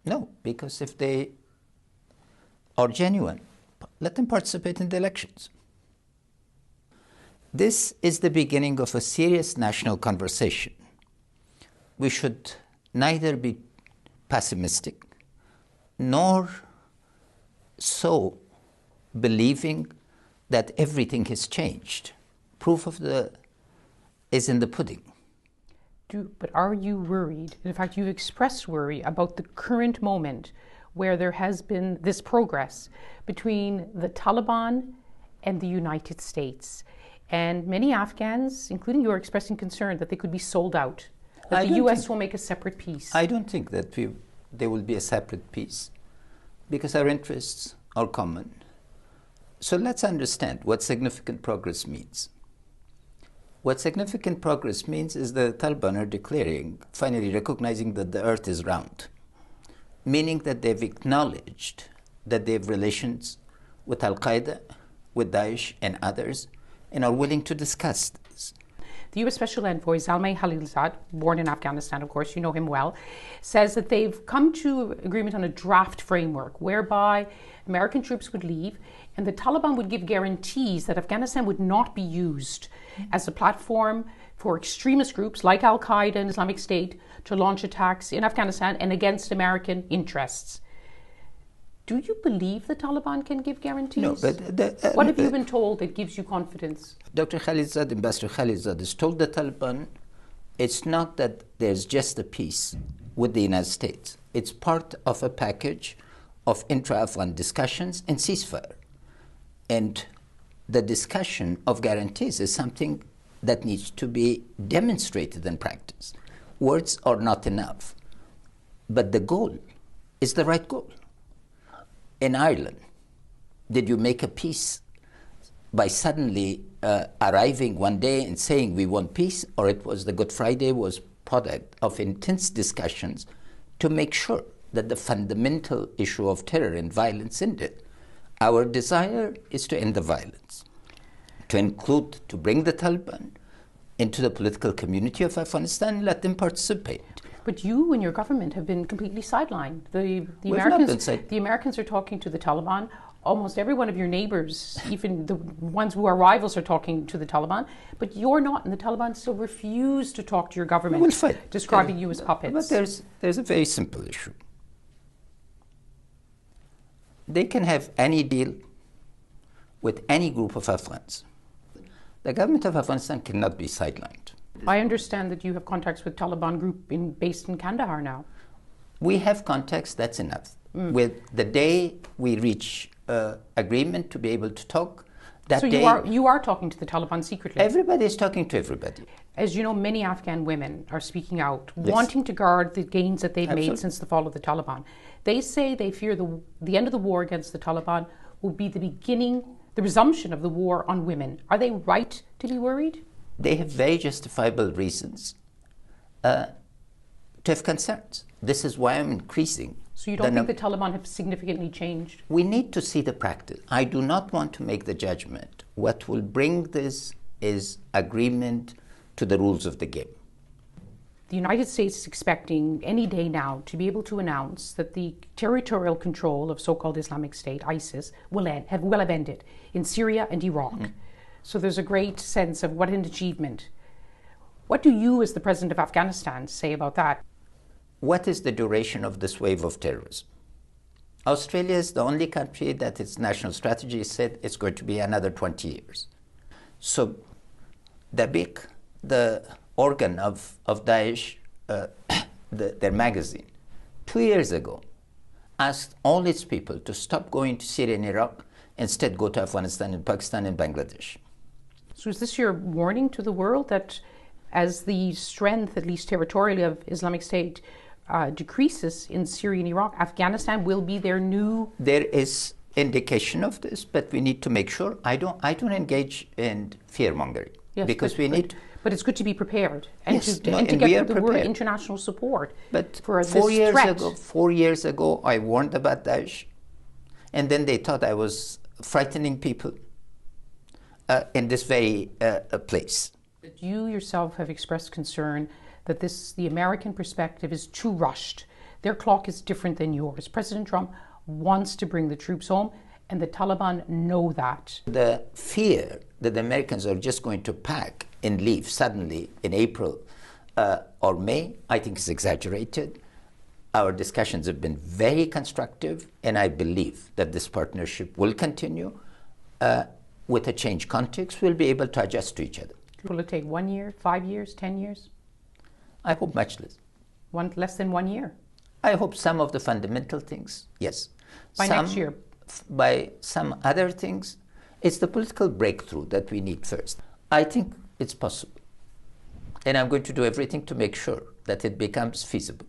No, because if they are genuine, let them participate in the elections. This is the beginning of a serious national conversation. We should neither be pessimistic nor so believing that everything has changed. Proof of is in the pudding. But are you worried? In fact, you've expressed worry about the current moment where there has been this progress between the Taliban and the United States. And many Afghans, including you, are expressing concern that they could be sold out, that the US will make a separate peace. I don't think that there will be a separate peace, because our interests are common. So let's understand what significant progress means. What significant progress means is the Taliban are declaring, finally recognizing that the earth is round, meaning that they've acknowledged that they have relations with Al-Qaeda, with Daesh and others, and are willing to discuss this. The U.S. Special Envoy, Zalmay Khalilzad, born in Afghanistan, of course, you know him well, says that they've come to agreement on a draft framework whereby American troops would leave and the Taliban would give guarantees that Afghanistan would not be used as a platform for extremist groups like Al-Qaeda and Islamic State to launch attacks in Afghanistan and against American interests. Do you believe the Taliban can give guarantees? No, but what have you been told that gives you confidence? Dr. Khalilzad, Ambassador Khalilzad, has told the Taliban it's not that there's just a peace with the United States. It's part of a package of intra-Afghan discussions and ceasefire. And the discussion of guarantees is something that needs to be demonstrated in practice. Words are not enough. But the goal is the right goal. In Ireland, did you make a peace by suddenly arriving one day and saying we want peace, or it was the Good Friday was product of intense discussions to make sure that the fundamental issue of terror and violence ended? Our desire is to end the violence, to bring the Taliban into the political community of Afghanistan and let them participate. But you and your government have been completely sidelined. The Americans are talking to the Taliban. Almost every one of your neighbors, even the ones who are rivals, are talking to the Taliban. But you're not, and the Taliban still refuse to talk to your government, describing you as puppets. But there's a very simple issue. They can have any deal with any group of Afghans. The government of Afghanistan cannot be sidelined. I understand that you have contacts with Taliban group based in Kandahar now. We have contacts, that's enough. With the day we reach agreement to be able to talk, that so day... So you are talking to the Taliban secretly? Everybody is talking to everybody. As you know, many Afghan women are speaking out, wanting to guard the gains that they've made since the fall of the Taliban. They say they fear the end of the war against the Taliban will be the resumption of the war on women. Are they right to be worried? They have very justifiable reasons to have concerns. This is why I'm increasing. So you don't think the Taliban have significantly changed? We need to see the practice. I do not want to make the judgment. What will bring this is agreement to the rules of the game. The United States is expecting any day now to be able to announce that the territorial control of so-called Islamic State, ISIS, will have ended in Syria and Iraq. So there's a great sense of what an achievement. What do you, as the president of Afghanistan, say about that? What is the duration of this wave of terrorism? Australia is the only country that its national strategy said it's going to be another 20 years. So the organ of Daesh, their magazine, 2 years ago, asked all its people to stop going to Syria and Iraq, instead go to Afghanistan and Pakistan and Bangladesh. So is this your warning to the world that as the strength, at least territorially, of Islamic State decreases in Syria and Iraq, Afghanistan will be their new... There is indication of this, but we need to make sure. I don't engage in fear-mongering. Yes, because but it's good to be prepared and yes, to get the word international support. But for 4 years threat. 4 years ago, I warned about Daesh, and then they thought I was frightening people in this very place. You yourself have expressed concern that the American perspective is too rushed, Their clock is different than yours. President Trump wants to bring the troops home, and the Taliban know that. The fear that the Americans are just going to pack and leave suddenly in April or May, I think is exaggerated. Our discussions have been very constructive, and I believe that this partnership will continue. With a changed context, we'll be able to adjust to each other. Will it take 1 year, 5 years, 10 years? I hope much less. Less than 1 year? I hope some of the fundamental things, yes. By next year? By some other things, it's the political breakthrough that we need first. I think it's possible. And I'm going to do everything to make sure that it becomes feasible.